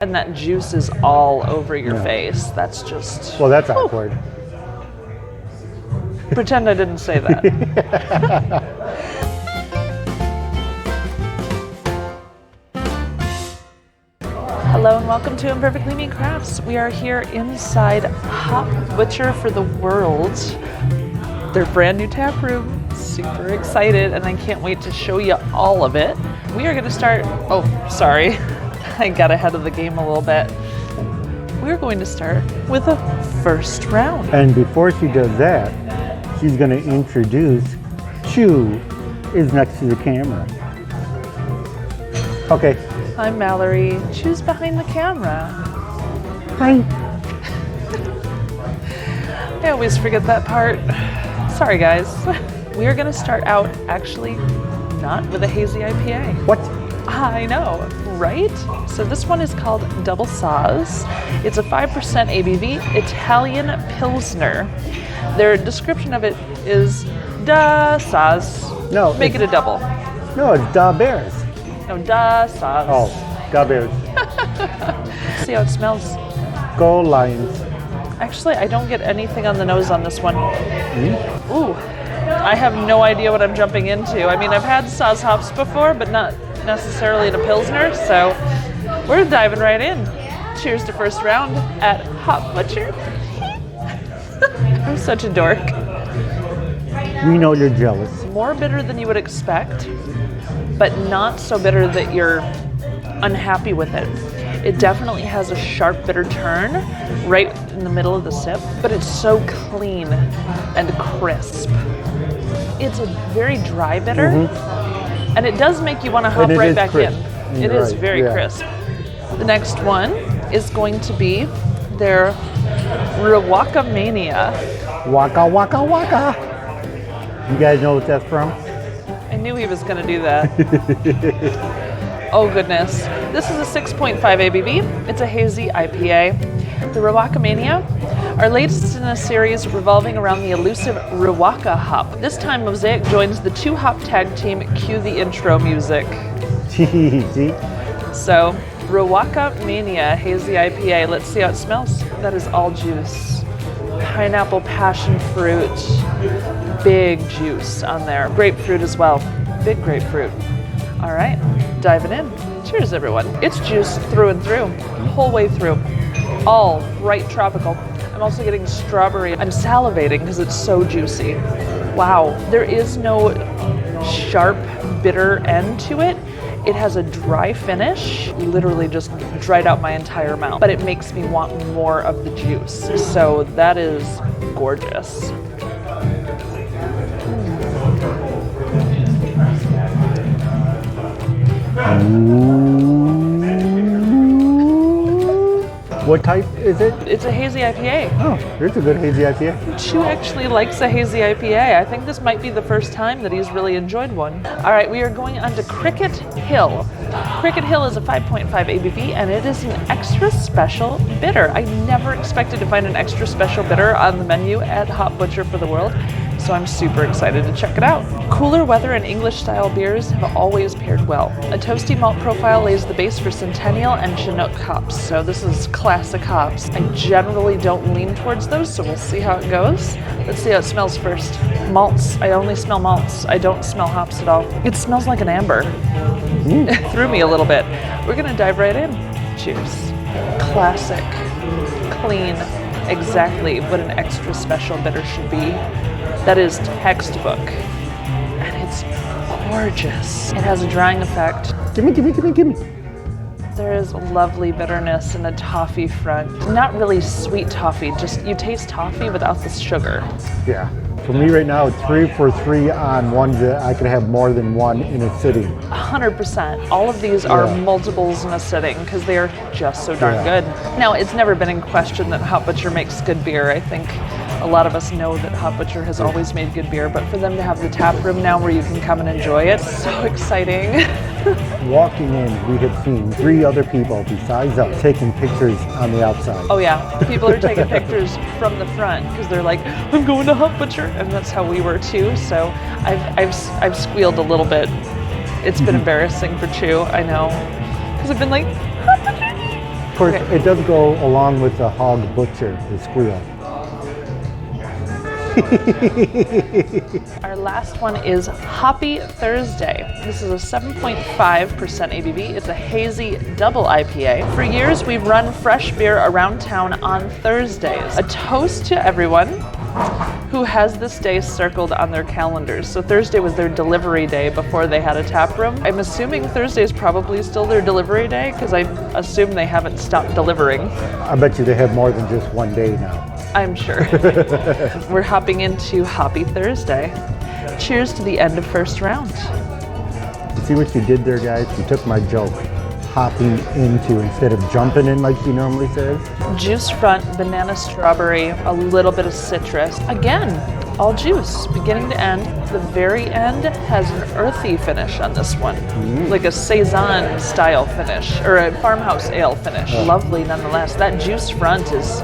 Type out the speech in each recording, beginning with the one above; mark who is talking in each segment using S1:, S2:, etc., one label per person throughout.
S1: And that juice is all over your face. That's just...
S2: Well, that's awkward.
S1: Pretend I didn't say that. Hello and welcome to ImperfectlyMeCrafts. We are here inside Hop Butcher for the World. Their brand new tap room. Super excited, and I can't wait to show you all of it. We are going to start... Oh, sorry. I got ahead of the game a little bit. We're going to start with a first round.
S2: And before she does that, she's going to introduce Chu is next to the camera. Okay.
S1: I'm Mallory. Chu's behind the camera.
S2: Hi.
S1: I always forget that part. Sorry, guys. We are going to start out actually not with a hazy IPA.
S2: What?
S1: I know, right? So this one is called Double Saaz. It's a 5% ABV Italian Pilsner. Their description of it is da Saaz.
S2: No.
S1: Make it a double.
S2: No, it's Da Bears.
S1: No, da Saaz.
S2: Oh, Da Bears.
S1: See how it smells.
S2: Go Lions.
S1: Actually, I don't get anything on the nose on this one.
S2: Mm-hmm.
S1: Ooh, I have no idea what I'm jumping into. I mean, I've had Saaz hops before, but not necessarily in a Pilsner, so we're diving right in. Cheers to first round at Hop Butcher. I'm such a dork.
S2: We know you're jealous.
S1: More bitter than you would expect, but not so bitter that you're unhappy with it. It definitely has a sharp, bitter turn right in the middle of the sip, but it's so clean and crisp. It's a very dry bitter, and it does make you want to hop right back
S2: crisp.
S1: in. It is very crisp. The next one is going to be their Ruwaka Mania.
S2: Waka waka waka. You guys know what that's from?
S1: I knew he was going to do that. Oh goodness. This is a 6.5 ABV. It's a hazy IPA. The Ruwaka Mania, our latest in a series revolving around the elusive Ruwaka hop. This time Mosaic joins the two hop tag team. Cue the intro music.
S2: See?
S1: So, Ruwaka Mania Hazy IPA. Let's see how it smells. That is all juice. Pineapple, passion fruit, big juice on there. Grapefruit as well. Big grapefruit. All right, diving in. Cheers, everyone. It's juice through and through, whole way through. All right tropical. I'm also getting strawberry. I'm salivating because it's so juicy. Wow, there is no sharp, bitter end to it. It has a dry finish, literally just dried out my entire mouth, but it makes me want more of the juice. So that is gorgeous.
S2: What type is it?
S1: It's a hazy IPA.
S2: Oh, here's a good hazy IPA.
S1: Chu actually likes a hazy IPA. I think this might be the first time that he's really enjoyed one. All right, we are going on to Cricket Hill. Cricket Hill is a 5.5 ABV, and it is an extra special bitter. I never expected to find an extra special bitter on the menu at Hop Butcher for the World, so I'm super excited to check it out. Cooler weather and English-style beers have always paired well. A toasty malt profile lays the base for Centennial and Chinook hops, so this is classic hops. I generally don't lean towards those, so we'll see how it goes. Let's see how it smells first. Malts. I only smell malts. I don't smell hops at all. It smells like an amber. It threw me a little bit. We're gonna dive right in. Cheers. Classic, clean, exactly what an extra special bitter should be. That is textbook, and it's gorgeous. It has a drying effect.
S2: Gimme.
S1: There is lovely bitterness and a toffee front. Not really sweet toffee, just you taste toffee without the sugar.
S2: Yeah. For me right now, it's 3 for 3 on ones that I could have more than one in a sitting.
S1: 100%. All of these are multiples in a sitting because they are just so darn good. Now, it's never been in question that Hop Butcher makes good beer. I think a lot of us know that Hop Butcher has always made good beer, but for them to have the tap room now where you can come and enjoy it, so exciting.
S2: Walking in, we have seen 3 other people besides us taking pictures on the outside.
S1: Oh yeah, people are taking pictures from the front because they're like, I'm going to Hop Butcher, and that's how we were too. So I've squealed a little bit. It's been embarrassing for Chu, I know, because I've been like, Hop Butcher.
S2: course,
S1: Okay.
S2: it does go along with the hog butcher, the squeal.
S1: Our last one is Hoppy Thursday. This is a 7.5% ABV. It's a hazy double IPA. For years, we've run fresh beer around town on Thursdays. A toast to everyone who has this day circled on their calendars. So Thursday was their delivery day before they had a tap room. I'm assuming Thursday is probably still their delivery day because I assume they haven't stopped delivering.
S2: I bet you they have more than just one day now.
S1: I'm sure. We're hopping into Hoppy Thursday. Cheers to the end of first round.
S2: You see what you did there, guys? You took my joke. Hopping into instead of jumping in like she normally says.
S1: Juice front, banana strawberry, a little bit of citrus. Again, all juice, beginning to end. The very end has an earthy finish on this one, like a Saison style finish, or a farmhouse ale finish. Lovely nonetheless. That juice front is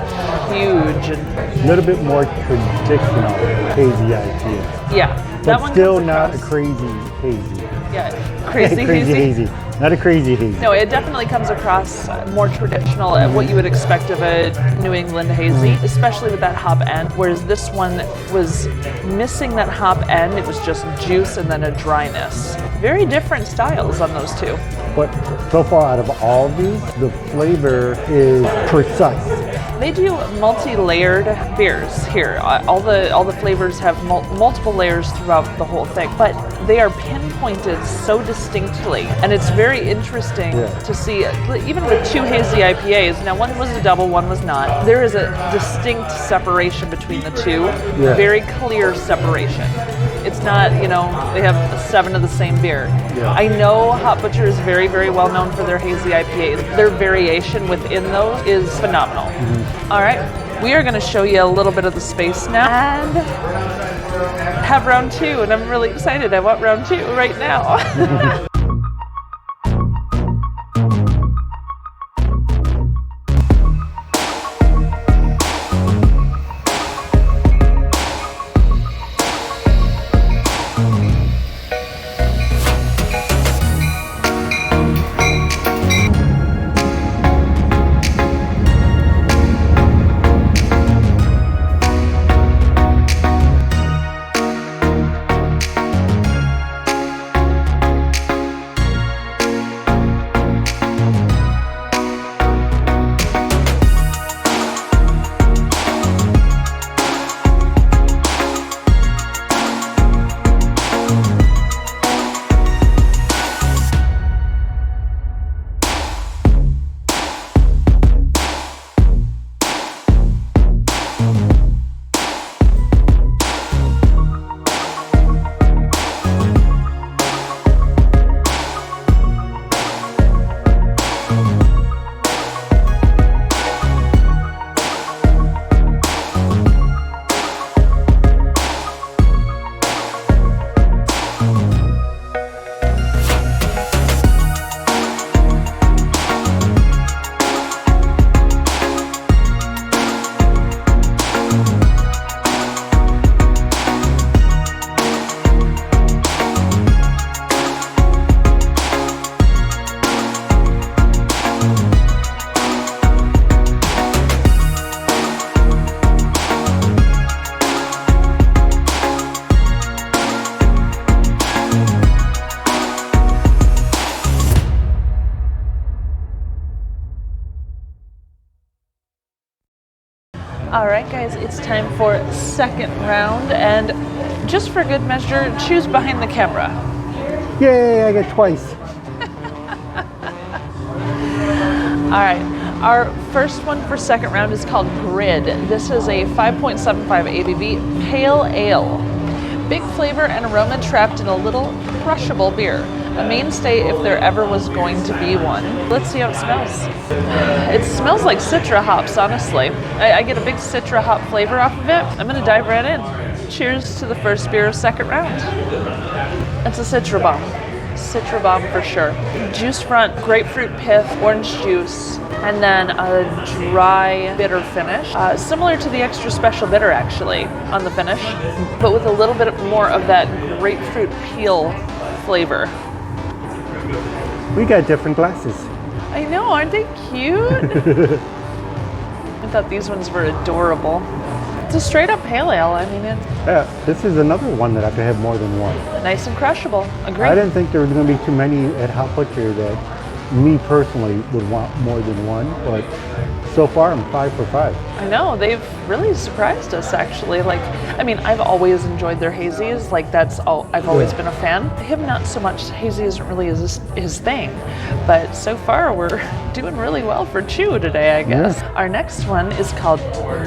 S1: huge.
S2: A little bit more traditional hazy IPA.
S1: Yeah, that
S2: But
S1: one
S2: still
S1: comes
S2: not a
S1: across-
S2: crazy hazy.
S1: Yeah, crazy hazy.
S2: Not a crazy hazy.
S1: No, it definitely comes across more traditional at what you would expect of a New England hazy, especially with that hop end, whereas this one was missing that hop end. It was just juice and then a dryness. Very different styles on those two.
S2: But so far out of all these, the flavor is precise.
S1: They do multi-layered beers here. All the flavors have multiple layers throughout the whole thing, but they are pinpointed so distinctly, and it's very interesting to see, even with two hazy IPAs, now one was a double, one was not, there is a distinct separation between the two, very clear separation. It's not, they have 7 of the same beer. I know Hop Butcher is very, very well known for their hazy IPAs. Their variation within those is phenomenal. All right, we are going to show you a little bit of the space now and have round 2, and I'm really excited. I want round 2 right now. All right, guys, it's time for second round, and just for good measure, choose behind the camera.
S2: Yay, I got twice.
S1: All right, our first one for second round is called Grid. This is a 5.75 ABV pale ale. Big flavor and aroma trapped in a little crushable beer. A mainstay if there ever was going to be one. Let's see how it smells. It smells like Citra hops, honestly. I get a big Citra hop flavor off of it. I'm gonna dive right in. Cheers to the first beer of second round. It's a Citra bomb. Citra bomb for sure. Juice front, grapefruit pith, orange juice, and then a dry bitter finish. Similar to the extra special bitter actually on the finish, but with a little bit more of that grapefruit peel flavor.
S2: We got different glasses.
S1: I know, aren't they cute? I thought these ones were adorable. It's a straight up pale ale. I mean, it's
S2: Yeah, this is another one that I could have more than one.
S1: nice and crushable. Agreed.
S2: I didn't think there was going to be too many at Hot Butcher that me personally would want more than one, but so far I'm 5 for 5.
S1: I know, they've really surprised us actually. Like, I mean, I've always enjoyed their hazies. Like, that's all, I've always been a fan. Him not so much. Hazy isn't really his thing. But so far we're doing really well for Chew today, I guess.
S2: Yeah.
S1: Our next one is called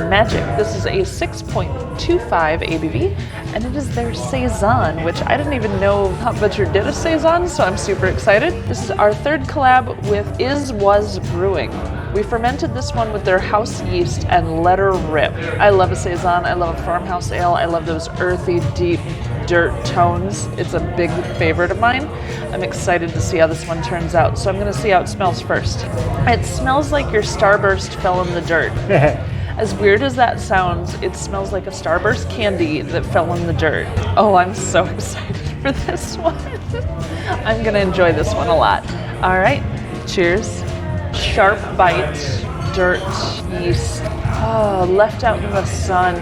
S1: Magic. This is a 6.25 ABV, and it is their Saison, which I didn't even know Hot Butcher did a Saison, so I'm super excited. This is our third collab with Was Brewing. We fermented this one with their house yeast and let her rip. I love a Saison, I love a farmhouse ale, I love those earthy, deep dirt tones. It's a big favorite of mine. I'm excited to see how this one turns out, so I'm gonna see how it smells first. It smells like your Starburst fell in the dirt. As weird as that sounds, it smells like a Starburst candy that fell in the dirt. Oh, I'm so excited for this one. I'm gonna enjoy this one a lot. All right, cheers. Sharp bite, dirt, yeast. Oh, left out in the sun,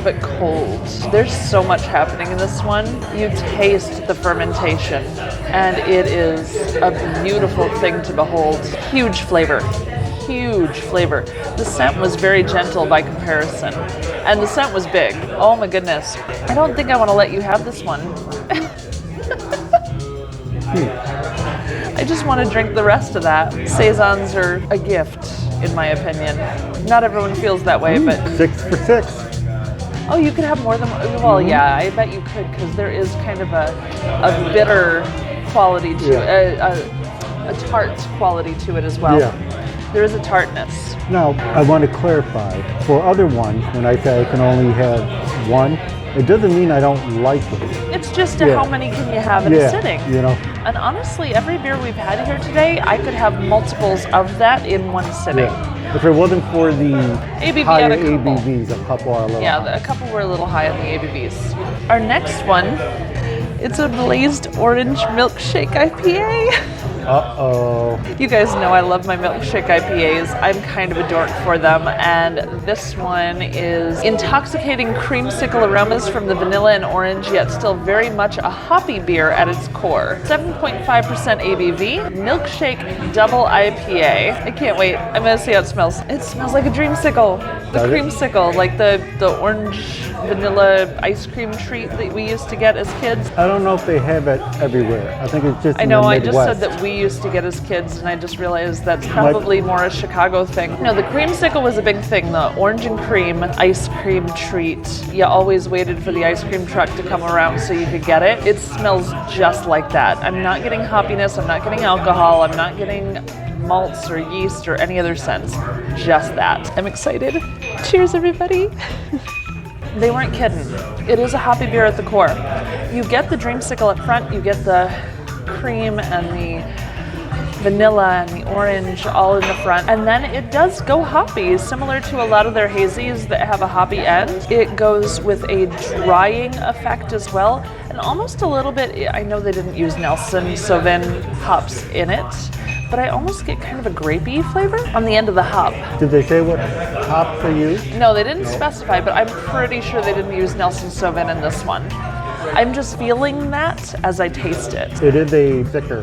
S1: but cold. There's so much happening in this one. You taste the fermentation, and it is a beautiful thing to behold. Huge flavor. Huge flavor. The scent was very gentle by comparison, and the scent was big. Oh my goodness. I don't think I want to let you have this one. I just want to drink the rest of that. Saisons are a gift, in my opinion. Not everyone feels that way, but
S2: 6 for 6.
S1: oh, you could have more than one. Well, yeah, I bet you could, because there is kind of a bitter quality to it, a tart quality to it as well.
S2: Yeah.
S1: There is a tartness.
S2: Now, I want to clarify, for other ones, when I say I can only have one, it doesn't mean I don't like it.
S1: It's just how many can you have in a sitting?
S2: You know.
S1: And honestly, every beer we've had here today, I could have multiples of that in one sitting.
S2: Yeah. If it wasn't for the
S1: ABV
S2: higher
S1: at a couple.
S2: ABVs, a couple are a little high.
S1: A couple were a little high on the ABVs. Our next one, it's a glazed orange milkshake IPA.
S2: Uh-oh.
S1: You guys know I love my milkshake IPAs. I'm kind of a dork for them, and this one is intoxicating creamsicle aromas from the vanilla and orange, yet still very much a hoppy beer at its core. 7.5% ABV, milkshake double IPA. I can't wait. I'm gonna see how it smells. It smells like a dreamsicle. The
S2: Does it?
S1: creamsicle, like the orange vanilla ice cream treat that we used to get as kids.
S2: I don't know if they have it everywhere. I think it's just
S1: I
S2: in
S1: know,
S2: the
S1: I
S2: Midwest.
S1: just said that we used to get as kids, and I just realized that's probably more a Chicago thing. No, the creamsicle was a big thing. The orange and cream ice cream treat. You always waited for the ice cream truck to come around so you could get it. It smells just like that. I'm not getting hoppiness, I'm not getting alcohol, I'm not getting malts or yeast or any other scents. Just that. I'm excited. Cheers, everybody. They weren't kidding. It is a hoppy beer at the core. You get the dreamsicle up front, you get the cream and the vanilla and the orange all in the front, and then it does go hoppy, similar to a lot of their hazies that have a hoppy end. It goes with a drying effect as well, and almost a little bit, I know they didn't use Nelson Sauvin hops in it, but I almost get kind of a grapey flavor on the end of the hop.
S2: Did they say what hops they use?
S1: No, they didn't specify, but I'm pretty sure they didn't use Nelson Sauvin in this one. I'm just feeling that as I taste it.
S2: It is a thicker.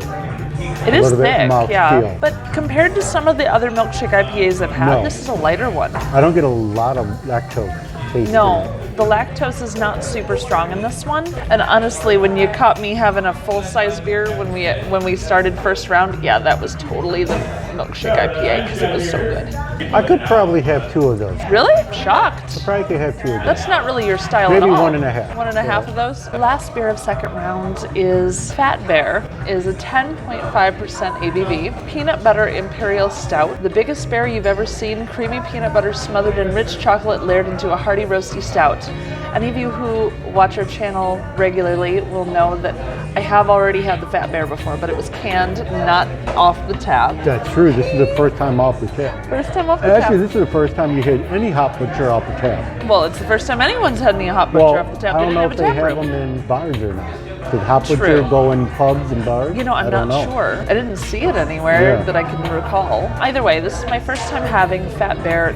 S1: It is
S2: little bit
S1: thick,
S2: mouth
S1: yeah.
S2: feel.
S1: But compared to some of the other milkshake IPAs I've had,
S2: No.
S1: this is a lighter one.
S2: I don't get a lot of lactose taste.
S1: No,
S2: in it.
S1: the lactose is not super strong in this one. And honestly, when you caught me having a full-size beer when we started first round, yeah, that was totally the milkshake IPA because it was so good.
S2: I could probably have 2 of those.
S1: Really? Shocked.
S2: Probably could have 2 of those.
S1: That's not really your style
S2: Maybe
S1: at all.
S2: 1.5.
S1: 1.5 of those. The last beer of second round is Fat Bear. Is a 10.5% ABV. Peanut butter imperial stout. The biggest bear you've ever seen. Creamy peanut butter smothered in rich chocolate layered into a hearty roasty stout. Any of you who watch our channel regularly will know that I have already had the Fat Bear before, but it was canned, not off the tap.
S2: That's true. This is the first time off the tap.
S1: First time off the
S2: Actually,
S1: tap.
S2: this is the first time you had any Hot Butcher off the tap.
S1: Well, it's the first time anyone's had any hot butcher
S2: Well,
S1: off the tap.
S2: I
S1: They
S2: don't
S1: didn't
S2: know
S1: have
S2: if
S1: a
S2: they
S1: tap
S2: have
S1: room.
S2: them in bars or not. Does Hot Butcher go in pubs and bars?
S1: You know, I'm
S2: I don't
S1: not
S2: know.
S1: sure. I didn't see it anywhere
S2: Yeah.
S1: that I can recall. Either way, this is my first time having Fat Bear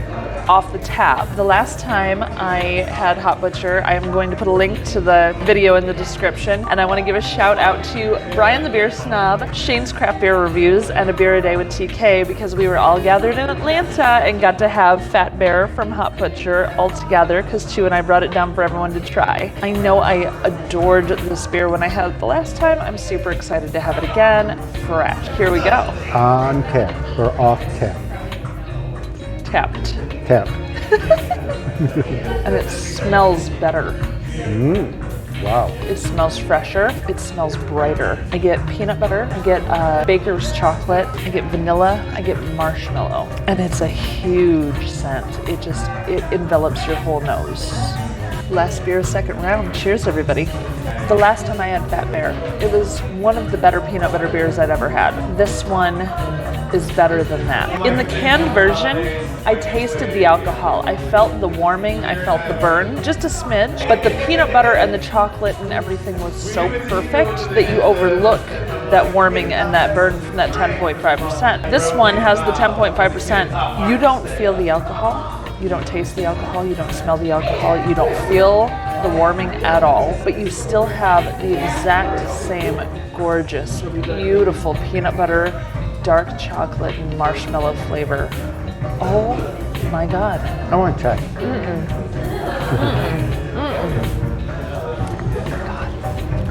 S1: off the tap. The last time I had Hot Butcher, I am going to put a link to the video in the description, and I want to give a shout out to Brian the Beer Snob, Shane's Craft Beer Reviews, and A Beer a Day with TK, because we were all gathered in Atlanta and got to have Fat Bear from Hot Butcher all together, because Chu and I brought it down for everyone to try. I know I adored this beer when I had it the last time. I'm super excited to have it again. Fresh. Here we go.
S2: On tap or off tap?
S1: Tapped.
S2: Tap.
S1: And it smells better.
S2: Wow.
S1: It smells fresher. It smells brighter. I get peanut butter. I get baker's chocolate. I get vanilla. I get marshmallow. And it's a huge scent. It envelops your whole nose. Last beer, second round. Cheers, everybody. The last time I had Fat Bear, it was one of the better peanut butter beers I'd ever had. This one is better than that. In the canned version, I tasted the alcohol. I felt the warming, I felt the burn, just a smidge, but the peanut butter and the chocolate and everything was so perfect that you overlook that warming and that burn from that 10.5%. This one has the 10.5%. You don't feel the alcohol, you don't taste the alcohol, you don't smell the alcohol, you don't feel the warming at all, but you still have the exact same gorgeous, beautiful peanut butter, dark chocolate, and marshmallow flavor. Oh my God.
S2: I want to try.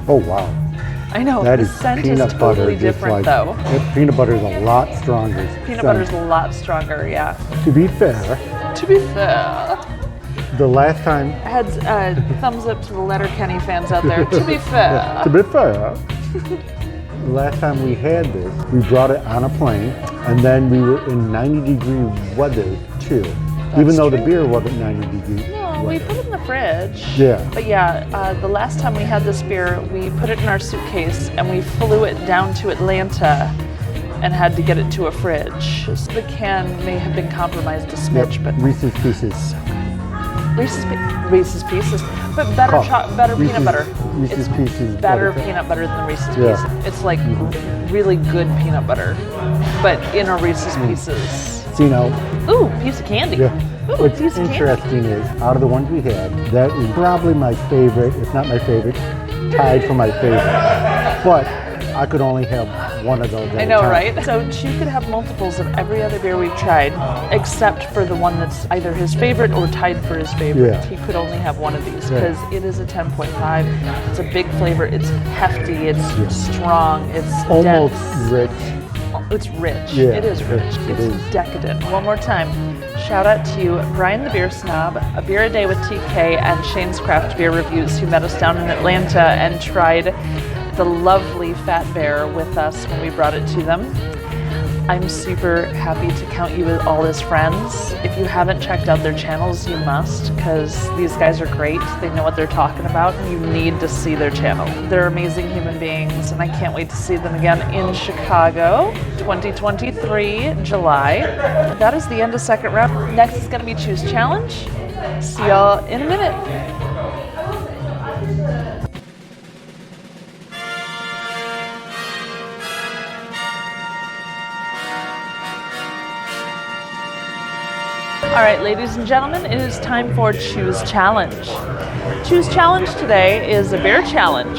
S2: Oh wow.
S1: I know,
S2: That
S1: the
S2: is
S1: scent
S2: peanut
S1: is totally
S2: butter.
S1: different though.
S2: That peanut butter is a lot stronger.
S1: Peanut butter's a lot stronger, yeah.
S2: To be fair,
S1: To be fair,
S2: the last time.
S1: I had thumbs up to the Letterkenny fans out there. To be fair.
S2: To be fair, the last time we had this, we brought it on a plane, and then we were in 90-degree weather too. Even though the
S1: true.
S2: beer wasn't 90 degrees.
S1: No, we put it in the fridge.
S2: Yeah.
S1: But yeah, the last time we had this beer, we put it in our suitcase and we flew it down to Atlanta and had to get it to a fridge. So the can may have been compromised a smidge, but
S2: Reese's Pieces.
S1: Reese's Pieces, but better better
S2: Reese's-
S1: peanut butter.
S2: Reese's
S1: It's
S2: Pieces
S1: better
S2: butter.
S1: peanut butter than Reese's
S2: Yeah.
S1: Pieces. It's like really good peanut butter, but in a Reese's Pieces.
S2: So, you know,
S1: Ooh, piece of candy.
S2: yeah.
S1: Ooh,
S2: What's
S1: piece of candy.
S2: interesting is, out of the ones we had, that is probably my favorite, if not my favorite, tied for my favorite. But I could only have one of those at
S1: I
S2: a
S1: know,
S2: time.
S1: right? So Chu could have multiples of every other beer we've tried, except for the one that's either his favorite or tied for his favorite.
S2: Yeah.
S1: He could only have one of these
S2: Yeah.
S1: because it is a 10.5. It's a big flavor. It's hefty. It's strong. It's
S2: Almost
S1: dense.
S2: rich.
S1: It's rich.
S2: Yeah,
S1: It is rich.
S2: it
S1: It's
S2: is.
S1: decadent. One more time. Shout out to Brian the Beer Snob, A Beer a Day with TK, and Shane's Craft Beer Reviews, who met us down in Atlanta and tried the lovely Fat Bear with us when we brought it to them. I'm super happy to count you all as friends. If you haven't checked out their channels, you must, because these guys are great. They know what they're talking about, and you need to see their channel. They're amazing human beings, and I can't wait to see them again in Chicago, 2023, July. That is the end of second round. Next is going to be Choose Challenge. See y'all in a minute. All right, ladies and gentlemen, it is time for Choose Challenge. Choose Challenge today is a beer challenge.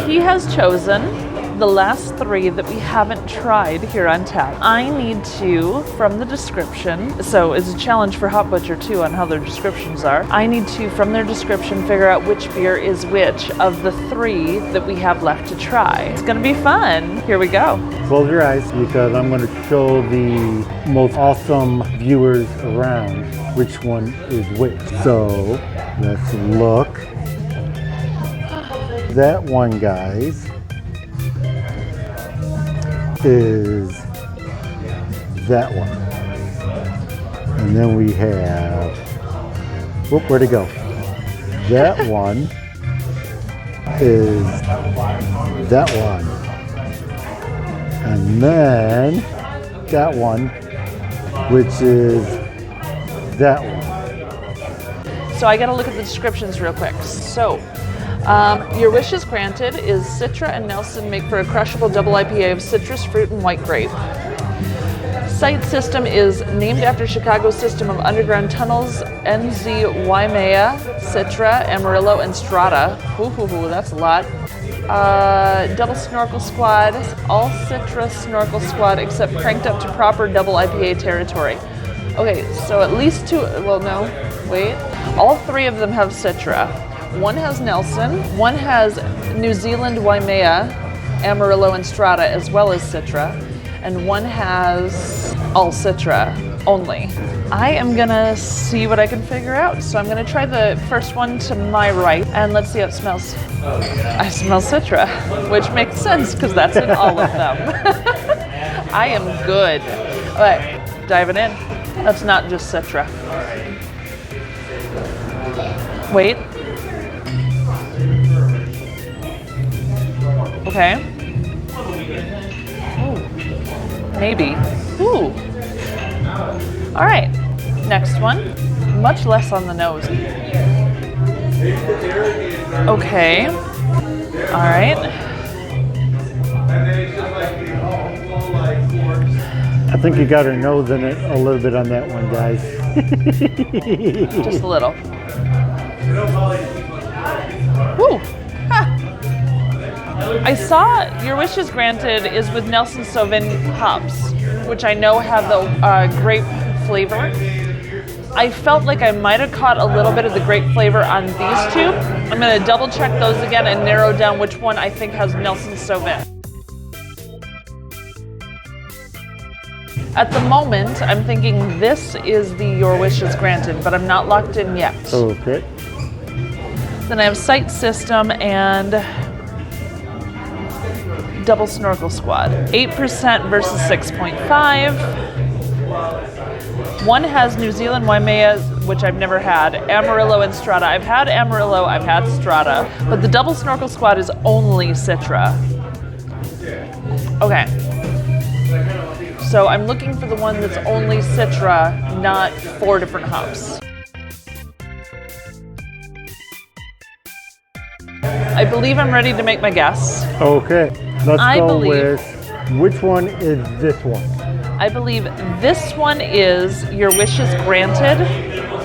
S1: He has chosen the last three that we haven't tried here on tap. I need to, from the description, so it's a challenge for Hot Butcher too on how their descriptions are. I need to, from their description, figure out which beer is which of the three that we have left to try. It's gonna be fun. Here we go.
S2: Close your eyes, because I'm going to show the most awesome viewers around which one is which. So let's look. That one, guys, is that one. And then we have, whoop, where'd it go? That one is that one. And then that one, which is that one.
S1: So I gotta look at the descriptions real quick. So Your wish is granted is Citra and Nelson make for a crushable double IPA of citrus, fruit, and white grape. Site system is named after Chicago's system of underground tunnels, NZ, Waimea, Citra, Amarillo, and Strata. Ooh, that's a lot. Double Snorkel Squad, all Citra Snorkel Squad except cranked up to proper double IPA territory. Okay, so at least two, well no, wait. All three of them have Citra. One has Nelson, one has New Zealand, Waimea, Amarillo, and Strata, as well as Citra, and one has all Citra only. I am gonna see what I can figure out. So I'm gonna try the first one to my right, and let's see how it smells. I smell Citra, which makes sense because that's in all of them. I am good. All right, diving in. That's not just Citra. Wait. Okay. Ooh. Maybe. Ooh. All right. Next one. Much less on the nose. Okay. All right.
S2: I think you got her nose in it a little bit on that one, guys.
S1: Just a little. Woo! Ha. I saw Your Wish is Granted is with Nelson Sauvin hops, which I know have the grape flavor. I felt like I might have caught a little bit of the grape flavor on these two. I'm going to double check those again and narrow down which one I think has Nelson Sauvin. At the moment, I'm thinking this is the Your Wish is Granted, but I'm not locked in yet.
S2: Okay.
S1: Then I have Sight System and Double Snorkel Squad. 8% versus 6.5. One has New Zealand Waimea, which I've never had, Amarillo and Strata. I've had Amarillo, I've had Strata, but the Double Snorkel Squad is only Citra. Okay. So I'm looking for the one that's only Citra, not 4 different hops. I believe I'm ready to make my guess.
S2: Okay, let's go with, which one is this one?
S1: I believe this one is Your Wish is Granted.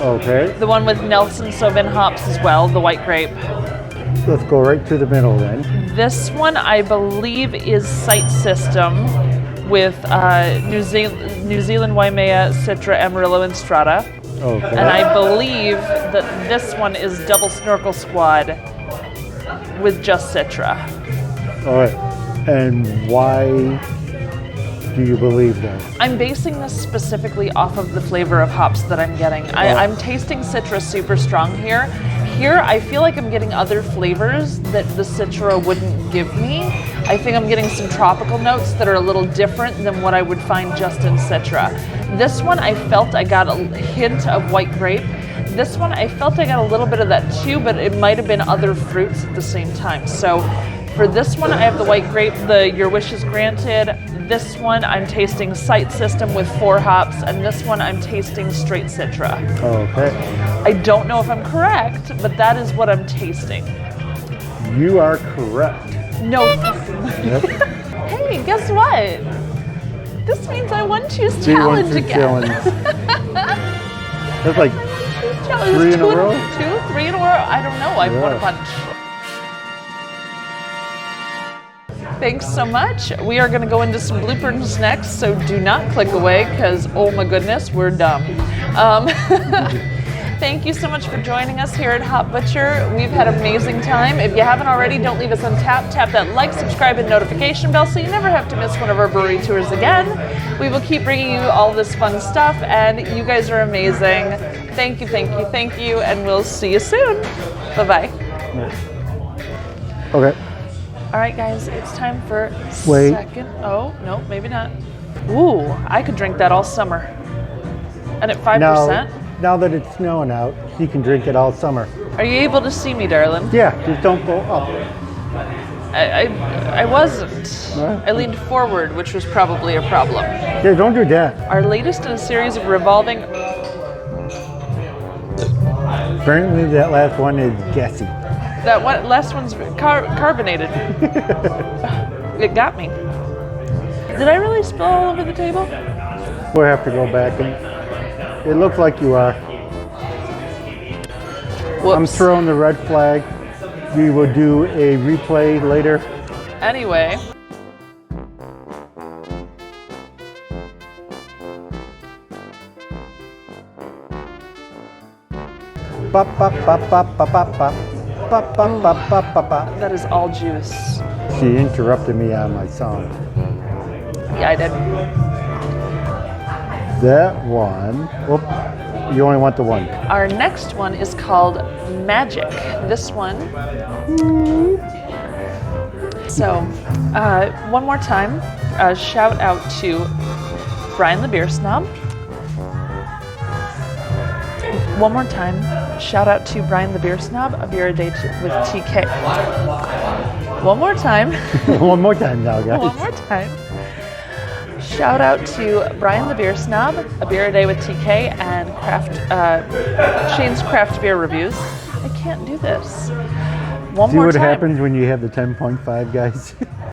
S2: Okay.
S1: The one with Nelson Sauvin hops as well, the white grape.
S2: Let's go right to the middle then.
S1: This one I believe is Sight System with New Zealand Waimea, Citra, Amarillo, and Strata.
S2: Okay.
S1: And I believe that this one is Double Snorkel Squad with just Citra.
S2: All right. And why do you believe that?
S1: I'm basing this specifically off of the flavor of hops that I'm getting. I'm tasting Citra super strong here. Here, I feel like I'm getting other flavors that the Citra wouldn't give me. I think I'm getting some tropical notes that are a little different than what I would find just in Citra. This one, I felt I got a hint of white grape. This one, I felt I got a little bit of that too, but it might have been other fruits at the same time. So for this one, I have the white grape, the Your Wish is Granted. This one, I'm tasting Sight System with 4 hops, and this one, I'm tasting straight Citra.
S2: Okay.
S1: I don't know if I'm correct, but that is what I'm tasting.
S2: You are correct.
S1: No.
S2: Yep.
S1: Hey, guess what? This means I won Choose Challenge again.
S2: That's like 3 in a row?
S1: 3 in a row? I don't know. I won a bunch. Thanks so much. We are going to go into some bloopers next, so do not click away because, oh my goodness, we're dumb. Thank you so much for joining us here at Hop Butcher. We've had an amazing time. If you haven't already, don't leave us Untapp'd. Tap that like, subscribe, and notification bell so you never have to miss one of our brewery tours again. We will keep bringing you all this fun stuff, and you guys are amazing. Thank you, thank you, thank you, and we'll see you soon. Bye-bye.
S2: Okay.
S1: All right, guys, it's time for second. Oh, no, maybe not. Ooh, I could drink that all summer. And at 5%?
S2: Now that it's snowing out, you can drink it all summer.
S1: Are you able to see me, darling?
S2: Yeah, just don't go up.
S1: I wasn't. I leaned forward, which was probably a problem.
S2: Yeah, don't do that.
S1: Our latest in a series of revolving...
S2: Apparently that last one is guessy.
S1: That one last one's carbonated. It got me. Did I really spill all over the table?
S2: We'll have to go back and it looks like you are.
S1: Whoops.
S2: I'm throwing the red flag. We will do a replay later.
S1: Anyway. That is all juice.
S2: She interrupted me on my song.
S1: Yeah, I did.
S2: That one. Whoop. You only want the one.
S1: Our next one is called Magic. This one. So, one more time, shout out to Brian the Beer Snob. One more time, shout out to Brian the Beer Snob, a beer a day with TK. One more time.
S2: One more time now, guys.
S1: One more time. Shout out to Brian the Beer Snob, a beer a day with TK, and Shane's Craft Beer Reviews. I can't do this. One
S2: See
S1: more
S2: what
S1: time.
S2: happens when you have the 10.5, guys?